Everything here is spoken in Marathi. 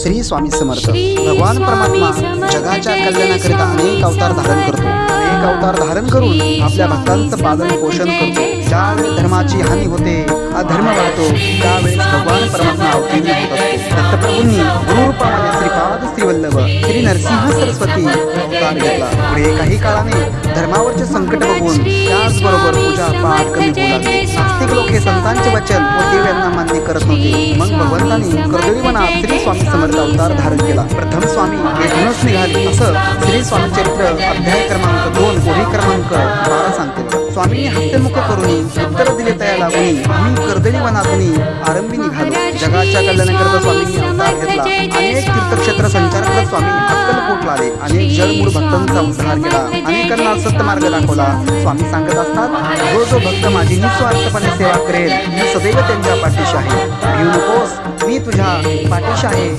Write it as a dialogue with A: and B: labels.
A: श्री स्वामी समर्थ. भगवान परमात्मा जगाच्या कल्याणाकरिता अनेक अवतार धारण करतो. अनेक अवतार धारण करून आपल्या भक्तांचं पालन पोषण करतो. ज्यावेळी धर्माची हानी होते, अधर्म वाढतो, त्यावेळेस भगवान परमात्मा अवतीर्ण होत असतो. दत्तप्रभूंनी गुरुरूपामध्ये श्रीपाद श्रीवल्लभ श्री नरसिंह सरस्वती अवतार घेतला. पुढे काही काळाने धर्मावरचे संकट बघून त्याचबरोबर पूजा पाठ कमी होऊ लागले. नास्तिक लोक हे संतांचे वचन व देव यांना मान्य करत नव्हते. मग भगवंतांनी कर्दळी वनात श्री स्वामी समर्थ अवतार धारण केला. प्रथम स्वामी येथूनच निघाले असं श्री स्वामी चरित्र अध्याय क्रमांक 2 ओढी क्रमांक 12 सांगते. स्वामींनी हस्तमुख करून उत्तर दिले तया लागून आम्ही कर्दळी वनातून आरंभी निघालो. जगाच्या कल्याणाकरिता स्वामींनी अवतार घेतला. अनेक तीर्थक्षेत्र संचार करत स्वामी अक्कलकोटला आले. अनेक जळमूळ भक्तांचा उद्धार केला. अनेकांना सत्य मार्ग दाखवला. स्वामी सांगत असतात, जो भक्त माझी निस्वार्थपणे सेवा करेल मी सदैव त्यांच्या पाठीशी आहे. भिऊ नकोस, मी तुझ्या पाठीशी आहे.